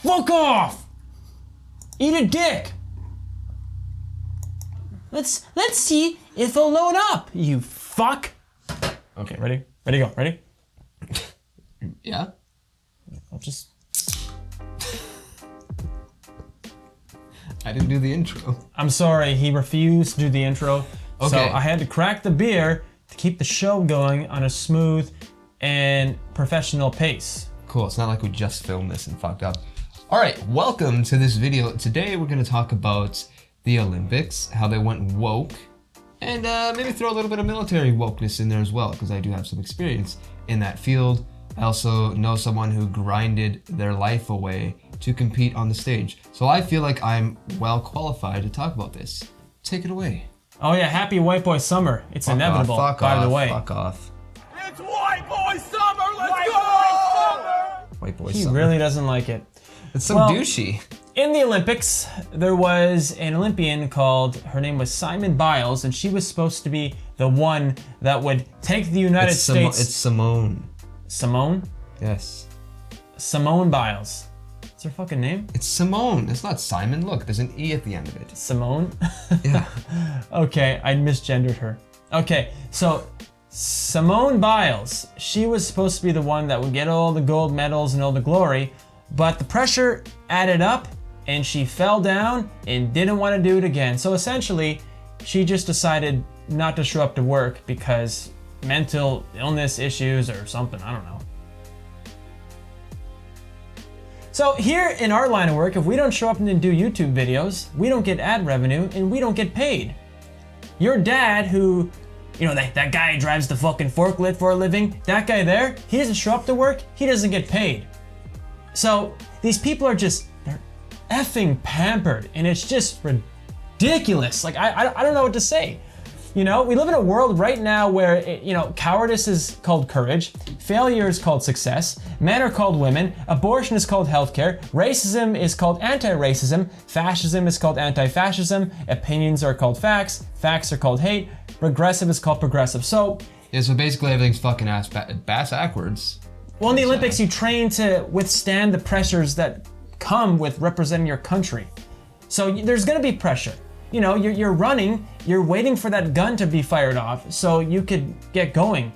Fuck off! Eat a dick! Let's see if it'll load up, you fuck! Okay, ready? Ready, go. Ready? Yeah? I'll just... I didn't do the intro. I'm sorry, he refused to do the intro. Okay. So I had to crack the beer to keep the show going on a smooth and professional pace. Cool, it's not like we just filmed this and fucked up. Alright, welcome to this video. Today we're going to talk about the Olympics, how they went woke, and maybe throw a little bit of military wokeness in there as well, because I do have some experience in that field. I also know someone who grinded their life away to compete on the stage. So I feel like I'm well qualified to talk about this. Take it away. Oh yeah, happy white boy summer. It's Fuck inevitable, off, by the way. Fuck off. It's white boy summer, let's go! White boy He summer. really doesn't like it. It's so Well, douchey. In the Olympics, there was an Olympian called, her name was Simone Biles, and she was supposed to be the one that would take the United States... It's Simone. Simone? Yes. Simone Biles. What's her fucking name? It's Simone. It's not Simon. Look, there's an E at the end of it. Simone? Yeah. Okay, I misgendered her. Okay, so Simone Biles, she was supposed to be the one that would get all the gold medals and all the glory, but the pressure added up and she fell down and didn't want to do it again. So essentially, she just decided not to show up to work because mental illness issues or something, I don't know. So here in our line of work, if we don't show up and do YouTube videos, we don't get ad revenue and we don't get paid. Your dad who, you know, that guy who drives the fucking forklift for a living, that guy there, he doesn't show up to work, he doesn't get paid. So these people are just, they're effing pampered and it's just ridiculous. Like, I don't know what to say. You know, we live in a world right now where, cowardice is called courage, failure is called success, men are called women, abortion is called healthcare, racism is called anti-racism, fascism is called anti-fascism, opinions are called facts, facts are called hate, regressive is called progressive. So basically everything's fucking bass backwards. Well, in the Olympics, you train to withstand the pressures that come with representing your country. So there's gonna be pressure. You know, you're running, you're waiting for that gun to be fired off so you could get going.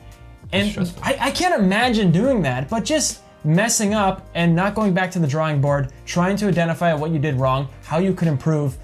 And I can't imagine doing that, but just messing up and not going back to the drawing board, trying to identify what you did wrong, how you could improve,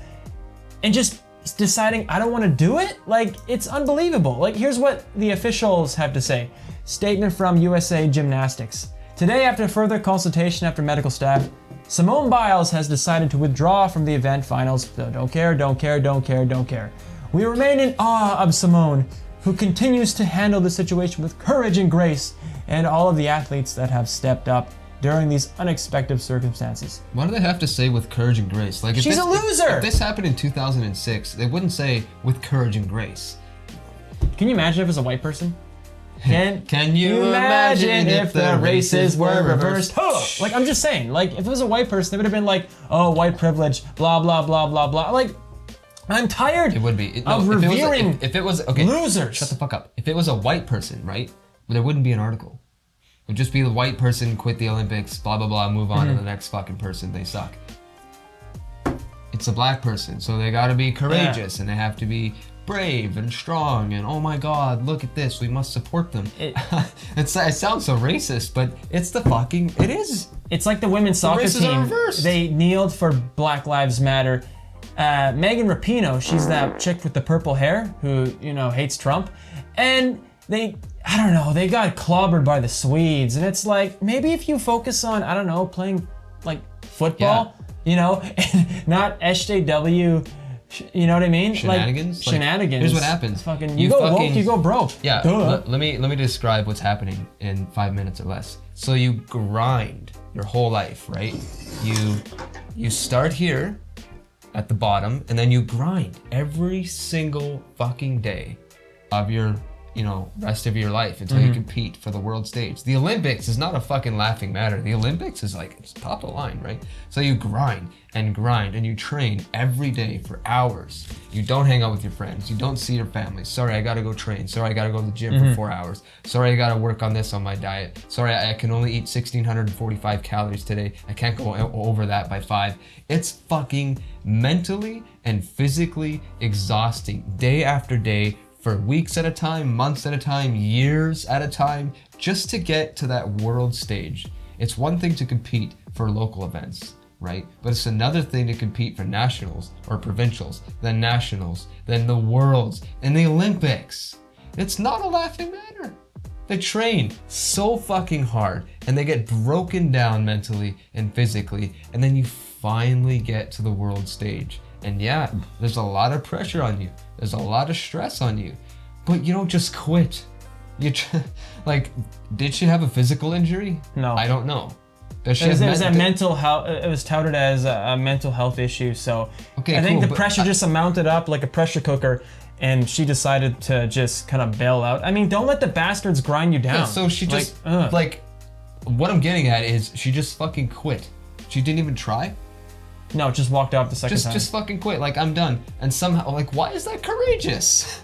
and just deciding I don't want to do it? Like, it's unbelievable. Like, here's what the officials have to say. Statement from USA Gymnastics. Today, after further consultation after medical staff, Simone Biles has decided to withdraw from the event finals. So don't care, don't care, don't care, don't care. We remain in awe of Simone, who continues to handle the situation with courage and grace, and all of the athletes that have stepped up during these unexpected circumstances. Why do they have to say with courage and grace? Like, if She's a loser! If this happened in 2006, they wouldn't say with courage and grace. Can you imagine if it was a white person? Can you imagine if the races were reversed? Like, I'm just saying, like, if it was a white person, it would have been like, oh, white privilege, blah, blah, blah, blah, blah. Like, I'm tired It would be. of revering if it was okay, losers. Shut the fuck up. If it was a white person, right? There wouldn't be an article. It would just be the white person quit the Olympics, blah, blah, blah, move on to the next fucking person, they suck. It's a black person, so they gotta be courageous and they have to be brave and strong and oh my god, look at this, we must support them. It sounds so racist, but it's the fucking, it is. It's like the women's soccer races are team. reversed. They kneeled for Black Lives Matter. Megan Rapinoe, she's that chick with the purple hair who, hates Trump. And they got clobbered by the Swedes. And it's like, maybe if you focus on, playing like football, and not SJW, you know what I mean? Shenanigans? Like, shenanigans. Here's what happens. You go woke, you go broke. Yeah, let me describe what's happening in 5 minutes or less. So you grind your whole life, right? You start here at the bottom and then you grind every single fucking day of your rest of your life until you compete for the world stage. The Olympics is not a fucking laughing matter. The Olympics is like, it's top of the line, right? So you grind and you train every day for hours. You don't hang out with your friends. You don't see your family. Sorry, I gotta go train. Sorry, I gotta go to the gym for 4 hours. Sorry, I gotta work on this on my diet. Sorry, I can only eat 1,645 calories today. I can't go over that by 5. It's fucking mentally and physically exhausting day after day, for weeks at a time, months at a time, years at a time, just to get to that world stage. It's one thing to compete for local events, right? But it's another thing to compete for nationals or provincials, then nationals, then the worlds, and the Olympics. It's not a laughing matter. They train so fucking hard and they get broken down mentally and physically, and then you finally get to the world stage. And yeah, there's a lot of pressure on you. There's a lot of stress on you, but you don't just quit. Did she have a physical injury? No. I don't know. Does she It was have a mental health. It was touted as a mental health issue. So okay, I think cool, the pressure just amounted up like a pressure cooker, and she decided to just kind of bail out. I mean, don't let the bastards grind you down. Yeah, so she just what I'm getting at is she just fucking quit. She didn't even try. No, just walked out the second time. Just fucking quit. Like, I'm done. And somehow, why is that courageous?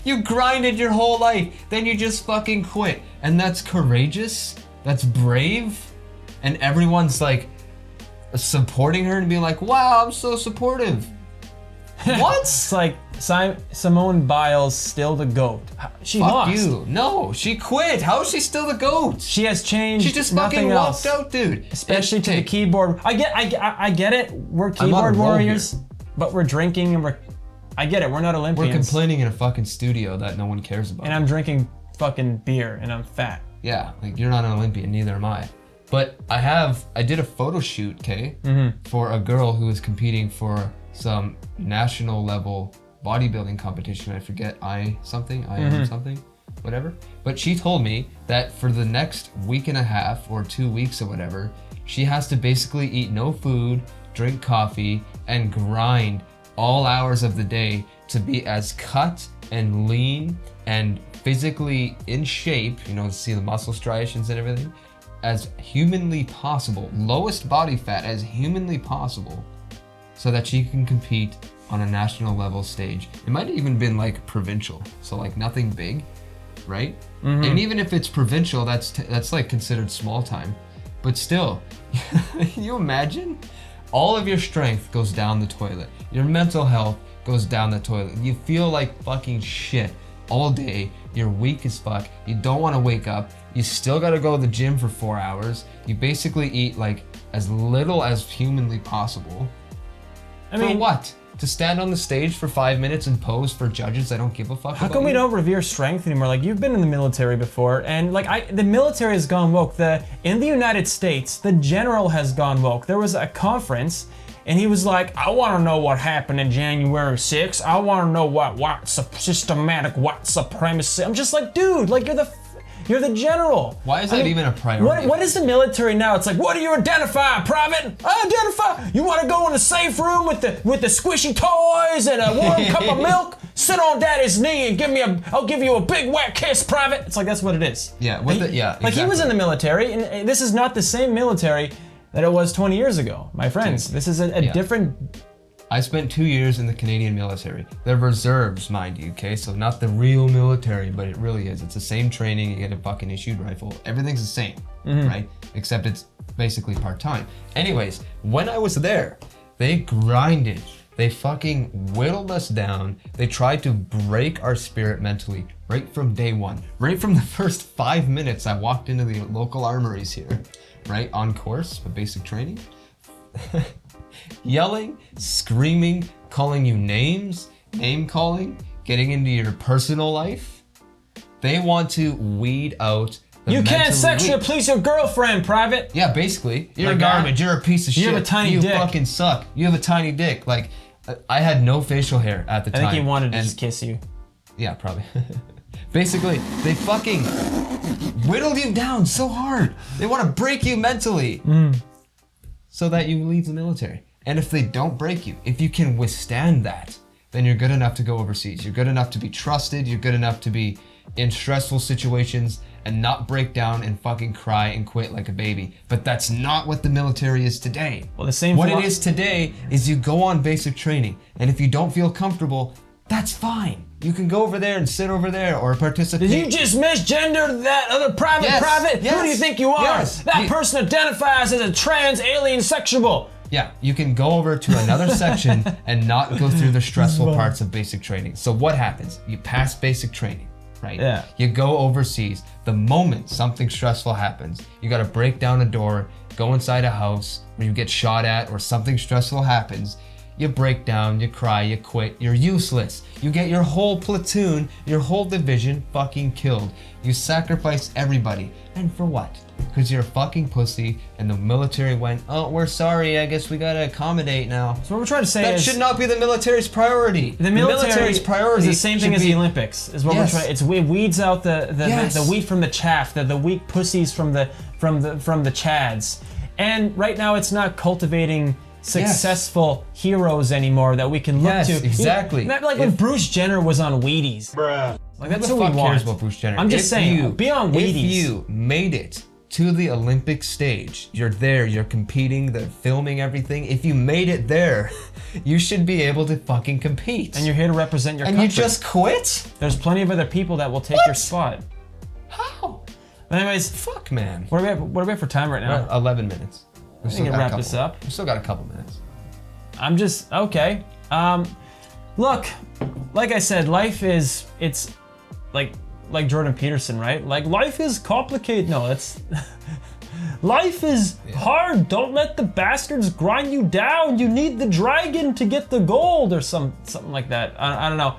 You grinded your whole life, then you just fucking quit. And that's courageous? That's brave? And everyone's like supporting her and being like, wow, I'm so supportive. What? It's like Simone Biles still the GOAT. She Fuck lost. you. No, she quit. How is she still the GOAT? She has changed. She just nothing fucking else. walked out, dude. Especially to the keyboard. I get it. We're keyboard warriors, but we're drinking and I get it. We're not Olympians. We're complaining in a fucking studio that no one cares about. And I'm drinking fucking beer and I'm fat. Yeah, you're not an Olympian, neither am I. But I did a photo shoot, for a girl who was competing for some national level bodybuilding competition. I forget I am something, whatever. But she told me that for the next week and a half or 2 weeks or whatever, she has to basically eat no food, drink coffee, and grind all hours of the day to be as cut and lean and physically in shape, to see the muscle striations and everything, as humanly possible, lowest body fat as humanly possible, so that she can compete on a national level stage. It might have even been provincial, so nothing big, right? And even if it's provincial, that's considered small time. But still, can you imagine? All of your strength goes down the toilet. Your mental health goes down the toilet. You feel like fucking shit all day. You're weak as fuck. You don't want to wake up. You still got to go to the gym for 4 hours. You basically eat as little as humanly possible. I mean, for what? To stand on the stage for 5 minutes and pose for judges that don't give a fuck about you? How come we don't revere strength anymore? You've been in the military before, and the military has gone woke. In the United States, the general has gone woke. There was a conference, and he was like, I want to know what happened in January 6th. I want to know what systematic white supremacy. I'm just like, dude, you're the general. Why is that even a priority? What is the military now? It's what do you identify, Private? I identify. You want to go in the safe room with the squishy toys and a warm cup of milk? Sit on Daddy's knee and I'll give you a big wet kiss, Private. It's that's what it is. Yeah, exactly. He was in the military, and this is not the same military that it was 20 years ago, my friends. This is a different. I spent 2 years in the Canadian military. They're reserves, mind you, okay? So not the real military, but it really is. It's the same training, you get a fucking issued rifle. Everything's the same, right? Except it's basically part-time. Anyways, when I was there, they grinded. They fucking whittled us down. They tried to break our spirit mentally right from day one. Right from the first 5 minutes I walked into the local armories here, right? On course for basic training. Yelling, screaming, calling you names, name calling, getting into your personal life. They want to weed out the You can't mentally sexually weak. please your girlfriend, Private. Yeah, basically. You're Like garbage. that. You're a piece of shit. You have a tiny you dick. fucking suck. You have a tiny dick. I had no facial hair at the time. I think he wanted to just kiss you. Yeah, probably. Basically, they fucking whittled you down so hard. They want to break you mentally so that you leave the military. And if they don't break you, if you can withstand that, then you're good enough to go overseas. You're good enough to be trusted. You're good enough to be, in stressful situations and not break down and fucking cry and quit like a baby. But that's not what the military is today. Well, the same. What it is today is you go on basic training, and if you don't feel comfortable, that's fine. You can go over there and sit over there or participate. Did you just misgender that other private? Yes. Who do you think you are? Yes. That person identifies as a trans alien sexual. Yeah, you can go over to another section and not go through the stressful parts of basic training. So what happens? You pass basic training, right? Yeah. You go overseas. The moment something stressful happens, you gotta break down a door, go inside a house where you get shot at or something stressful happens. You break down, you cry, you quit, you're useless. You get your whole platoon, your whole division fucking killed. You sacrifice everybody. And for what? Because you're a fucking pussy and the military went, oh, we're sorry, I guess we gotta accommodate now. So what we're trying to say That is... should not be the military's priority. The military's priority is the same thing as the Olympics, is what Yes. we're trying. It weeds out the Yes. wheat from the chaff, the weak pussies from the chads. And right now it's not cultivating successful heroes anymore that we can look Yes, to. exactly. Not like when Bruce Jenner was on Wheaties. Bruh. Like that's Who what the we fuck want. cares about Bruce Jenner? I'm just saying, be on Wheaties. If you made it to the Olympic stage, you're there, you're competing, they're filming everything. If you made it there, you should be able to fucking compete. And you're here to represent your and country. you just quit? There's plenty of other people that will take your spot. How? But anyways, Fuck, man. what are we at for time right now? 11 minutes. We can wrap this up. We still got a couple minutes. I'm just okay. Look, like I said, it's like Jordan Peterson, right? Like life is complicated. No, that's life is hard. Don't let the bastards grind you down. You need the dragon to get the gold, or something like that. I don't know,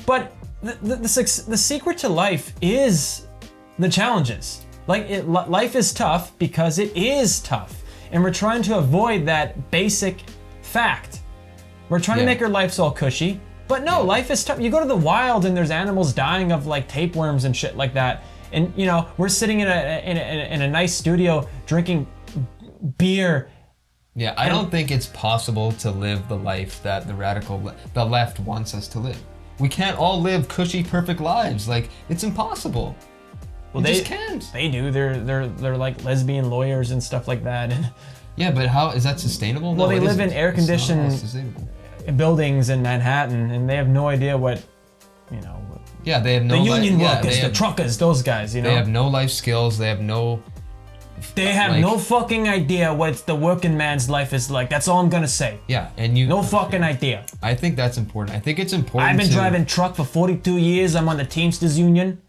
but the secret to life is the challenges. Like life is tough because it is tough, and we're trying to avoid that basic fact. We're trying to make our lives all cushy, but no, life is tough. You go to the wild and there's animals dying of like tapeworms and shit like that. And you know, we're sitting in a nice studio drinking beer. Yeah, I don't think it's possible to live the life that the left wants us to live. We can't all live cushy, perfect lives. Like, it's impossible. Well, they just can't. They do. They're like lesbian lawyers and stuff like that. Yeah, but how is that sustainable? Well, No, they it live in isn't. air-conditioned It's not sustainable. buildings in Manhattan, and they have no idea what, you know. Yeah, they have no The union workers, they the have, truckers, those guys, you know. They have no life skills. They have no. They have like- no fucking idea what the working man's life is like. That's all I'm gonna say. Yeah, and you. No fucking idea. I think that's important. I think it's important. I've been to, driving truck for 42 years. I'm on the Teamsters Union.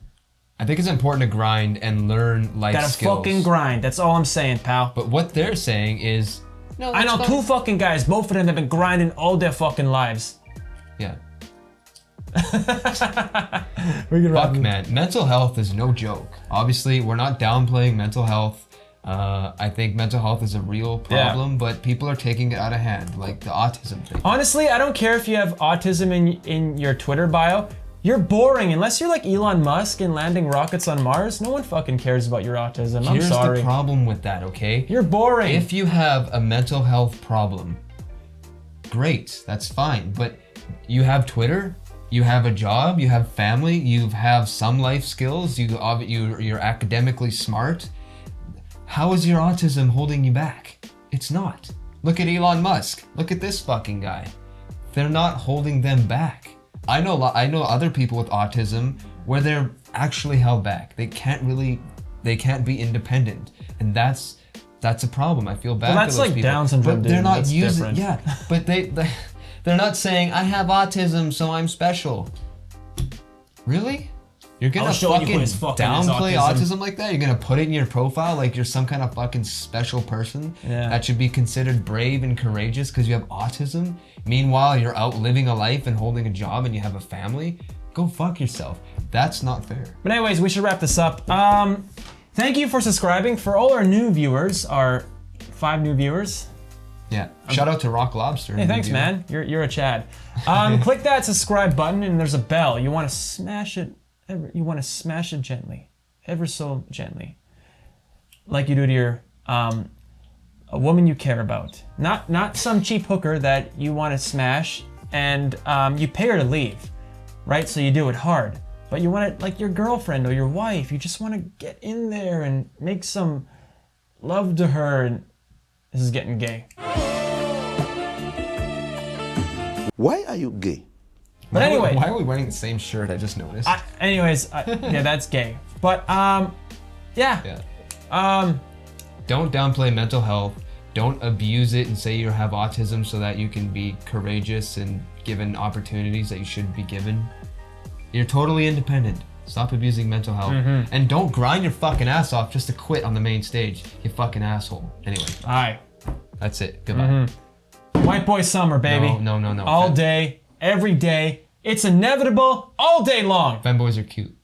I think it's important to grind and learn life Gotta skills. fucking grind. That's all I'm saying, pal. But what they're saying is, no. I know that's two fine. fucking guys. Both of them have been grinding all their fucking lives. Yeah. We can Fuck, man. Mental health is no joke. Obviously, we're not downplaying mental health. I think mental health is a real problem, but people are taking it out of hand, like the autism thing. Honestly, I don't care if you have autism in your Twitter bio. You're boring unless you're like Elon Musk and landing rockets on Mars. No one fucking cares about your autism. I'm Here's sorry. the problem with that, okay? You're boring. If you have a mental health problem, great, that's fine. But you have Twitter, you have a job, you have family, you have some life skills, you're academically smart. How is your autism holding you back? It's not. Look at Elon Musk. Look at this fucking guy. They're not holding them back. I know other people with autism where they're actually held back. They can't be independent, and that's a problem. I feel bad. Well, that's for those like people. Down syndrome, But they're dude. not That's using. different. Yeah, but they're not saying I have autism, so I'm special. Really? You're gonna I'll show you fucking who is fucking is downplay autism. autism like that? You're gonna put it in your profile like you're some kind of fucking special person Yeah. that should be considered brave and courageous because you have autism? Meanwhile, you're out living a life and holding a job and you have a family? Go fuck yourself. That's not fair. But anyways, we should wrap this up. Thank you for subscribing. For all our new viewers, our 5 new viewers. Yeah. Shout out to Rock Lobster. Hey, thanks, man. You're a Chad. Click that subscribe button, and there's a bell. You want to smash it. You want to smash it gently, ever so gently, like you do to your a woman you care about. Not some cheap hooker that you want to smash, and you pay her to leave, right? So you do it hard. but you want it like your girlfriend or your wife. You just want to get in there and make some love to her, and this is getting gay. Why are you gay? But anyway, why are we wearing the same shirt? I just noticed. Yeah, that's gay. But yeah. Don't downplay mental health. Don't abuse it and say you have autism so that you can be courageous and given opportunities that you shouldn't be given. You're totally independent. Stop abusing mental health. And don't grind your fucking ass off just to quit on the main stage, you fucking asshole. Anyway. Aye. That's it. Goodbye. White boy summer, baby. No. All day, every day. It's inevitable, all day long. Femboys are cute.